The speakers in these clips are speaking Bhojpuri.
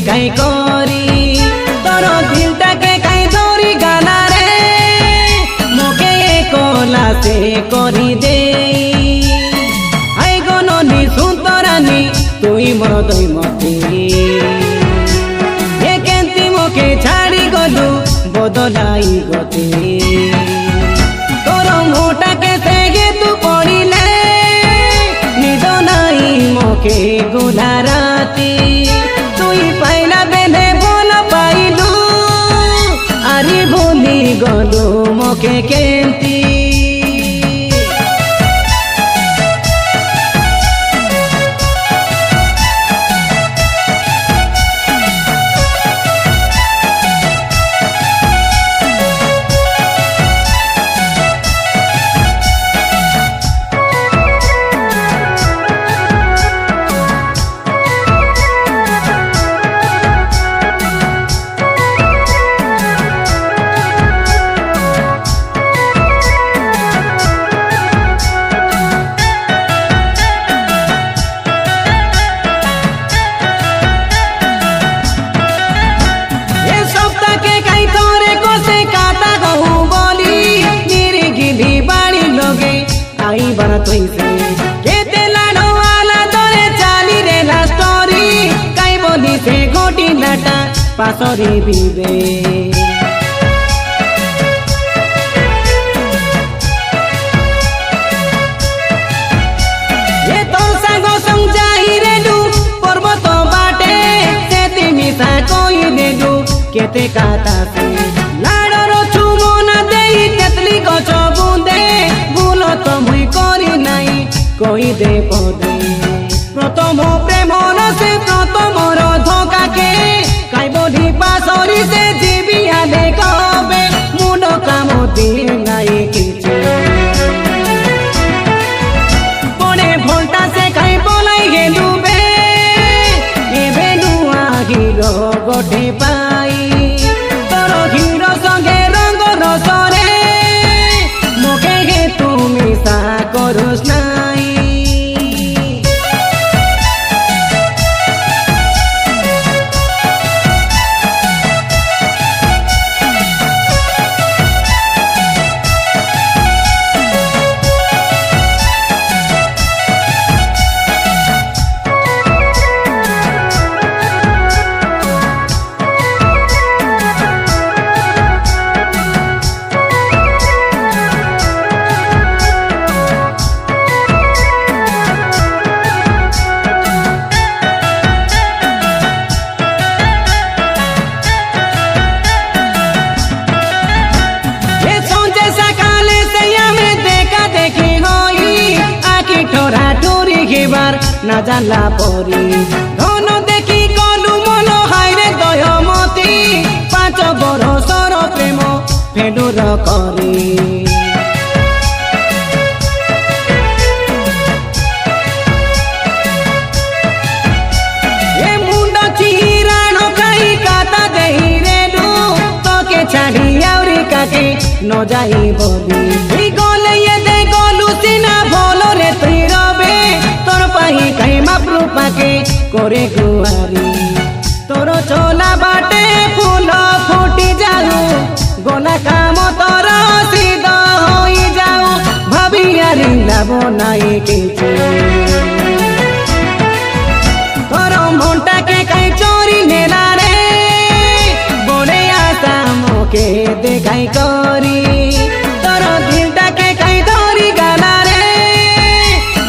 काई करी तोर दिलटा के काई धरी गाला रे मोके कोला से करी दे आई गननी सुंदरानी तुई मोर दई मती ए केंती मोके छाड़ी गलु बदलाई गति तोर मोटा के सेगे तू पड़िले निद नाई मोके गुला राती तुई पाइला बेले बोल पाइलु आरी भूली गलु मोके केंती आई बना तुई से केते लाडो वाला तोरे चाली रे ला स्टोरी काई बोली से गोटी लाटा पासोरी बीबे ये तो सागो समझाई रे दू पर्वत बाटे से तिमी सा कोई दे दू केते काता से लाडो रो छुमो ना देई तेतली गछ बुंदे तो मुई करी नाई कोई दे पदे प्रथम प्रेम से प्रथम धोखा के काई बोली पासरी से जीवी आले कबे मुंड काम दिए नाई किचे पड़े भोल्टा से काई बोलाई गेलु बे एबे नुआ हीरो गोटे पाई तोर हीरो संगे रंग रसरे मोके गे तुमी सा करोस नाई ना जानला परी धन देखी कलु मन हाइरे दयमती 5 बरसर प्रेम फेडुर करी ए मुंड चिराण खाई काता देही रेलु तके छाड़ी आउरी काके न जाई बोली गले ये दे गलु सिना भलो रे तुई रबे तोर पाही कहीं मापरू पाके करे गुआरी तोर चोला बाटे फूल फुटी जाऊ गोला काम तोर सीधा होई जाऊ भाभी यारी लाबो नाई किचे तोर मोंटा के कहीं चोरी नेला रे बोले आसा मोके देखाई करी तोर दिलटा के कहीं धरी गाला रे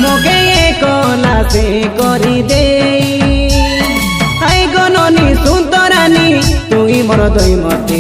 मोके कोला से करी दे आई गननी सुंदरानी तुई मोर दई मती